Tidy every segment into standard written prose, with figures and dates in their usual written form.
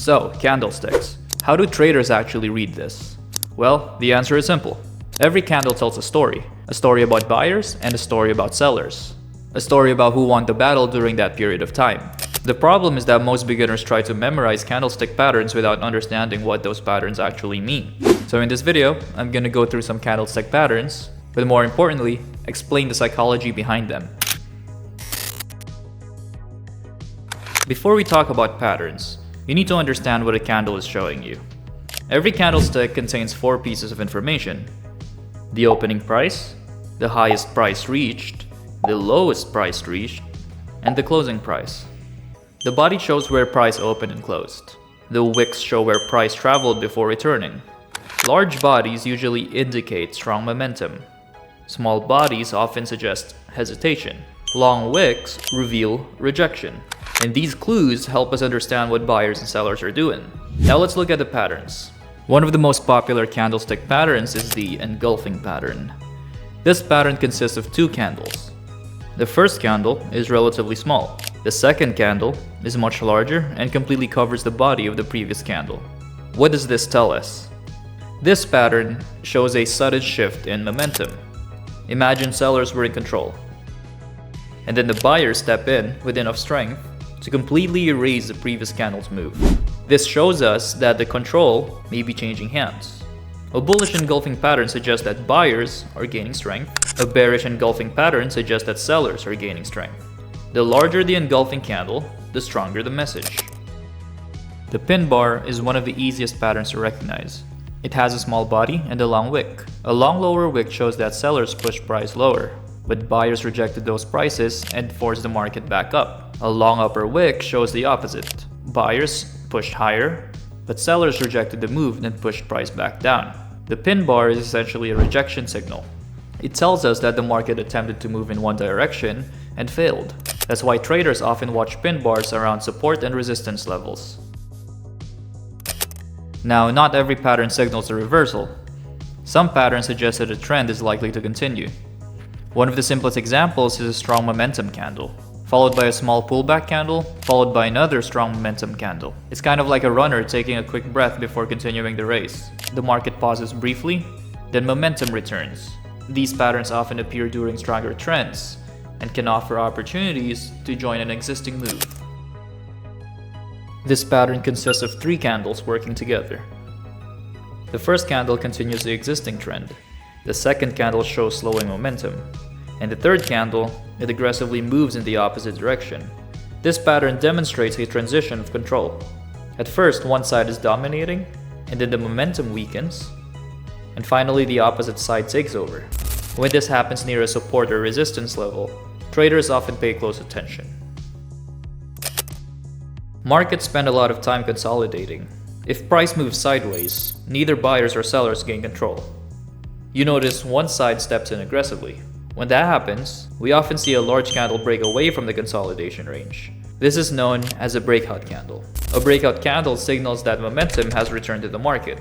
So, candlesticks. How do traders actually read this? Well, the answer is simple. Every candle tells a story about buyers and a story about sellers. A story about who won the battle during that period of time. The problem is that most beginners try to memorize candlestick patterns without understanding what those patterns actually mean. So in this video, I'm gonna go through some candlestick patterns, but more importantly, explain the psychology behind them. Before we talk about patterns, you need to understand what a candle is showing you. Every candlestick contains 4 pieces of information: the opening price, the highest price reached, the lowest price reached, and the closing price. The body shows where price opened and closed. The wicks show where price traveled before returning. Large bodies usually indicate strong momentum. Small bodies often suggest hesitation. Long wicks reveal rejection. And these clues help us understand what buyers and sellers are doing. Now let's look at the patterns. One of the most popular candlestick patterns is the engulfing pattern. This pattern consists of 2 candles. The first candle is relatively small. The second candle is much larger and completely covers the body of the previous candle. What does this tell us? This pattern shows a sudden shift in momentum. Imagine sellers were in control, and then the buyers step in with enough strength to completely erase the previous candle's move. This shows us that the control may be changing hands. A bullish engulfing pattern suggests that buyers are gaining strength. A bearish engulfing pattern suggests that sellers are gaining strength. The larger the engulfing candle, the stronger the message. The pin bar is one of the easiest patterns to recognize. It has a small body and a long wick. A long lower wick shows that sellers pushed price lower, but buyers rejected those prices and forced the market back up. A long upper wick shows the opposite. Buyers pushed higher, but sellers rejected the move and pushed price back down. The pin bar is essentially a rejection signal. It tells us that the market attempted to move in one direction and failed. That's why traders often watch pin bars around support and resistance levels. Now, not every pattern signals a reversal. Some patterns suggest that a trend is likely to continue. One of the simplest examples is a strong momentum candle, followed by a small pullback candle, followed by another strong momentum candle. It's kind of like a runner taking a quick breath before continuing the race. The market pauses briefly, then momentum returns. These patterns often appear during stronger trends and can offer opportunities to join an existing move. This pattern consists of 3 candles working together. The first candle continues the existing trend. The second candle shows slowing momentum. And the third candle, it aggressively moves in the opposite direction. This pattern demonstrates a transition of control. At first, one side is dominating, and then the momentum weakens, and finally the opposite side takes over. When this happens near a support or resistance level, traders often pay close attention. Markets spend a lot of time consolidating. If price moves sideways, neither buyers or sellers gain control. You notice one side steps in aggressively. When that happens, we often see a large candle break away from the consolidation range. This is known as a breakout candle. A breakout candle signals that momentum has returned to the market.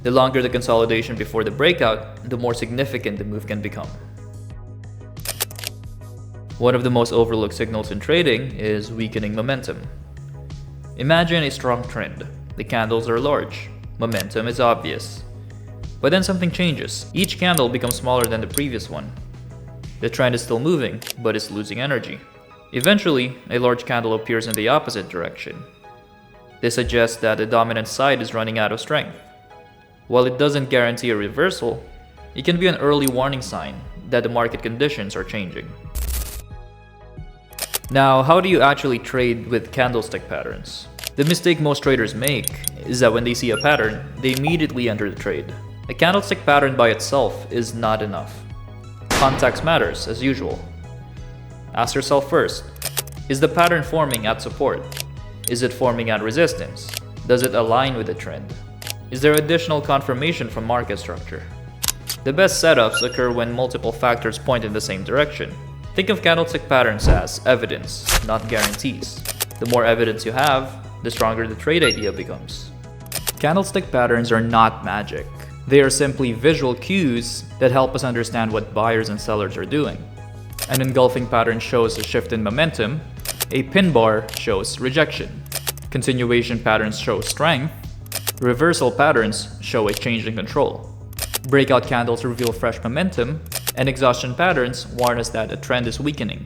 The longer the consolidation before the breakout, the more significant the move can become. One of the most overlooked signals in trading is weakening momentum. Imagine a strong trend. The candles are large. Momentum is obvious. But then something changes. Each candle becomes smaller than the previous one. The trend is still moving, but it's losing energy. Eventually, a large candle appears in the opposite direction. This suggests that the dominant side is running out of strength. While it doesn't guarantee a reversal, it can be an early warning sign that the market conditions are changing. Now, how do you actually trade with candlestick patterns? The mistake most traders make is that when they see a pattern, they immediately enter the trade. A candlestick pattern by itself is not enough. Context matters, as usual. Ask yourself first, is the pattern forming at support? Is it forming at resistance? Does it align with the trend? Is there additional confirmation from market structure? The best setups occur when multiple factors point in the same direction. Think of candlestick patterns as evidence, not guarantees. The more evidence you have, the stronger the trade idea becomes. Candlestick patterns are not magic. They are simply visual cues that help us understand what buyers and sellers are doing. An engulfing pattern shows a shift in momentum. A pin bar shows rejection. Continuation patterns show strength. Reversal patterns show a change in control. Breakout candles reveal fresh momentum, and exhaustion patterns warn us that a trend is weakening.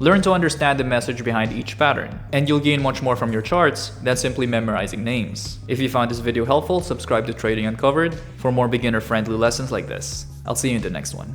Learn to understand the message behind each pattern, and you'll gain much more from your charts than simply memorizing names. If you found this video helpful, subscribe to Trading Uncovered for more beginner-friendly lessons like this. I'll see you in the next one.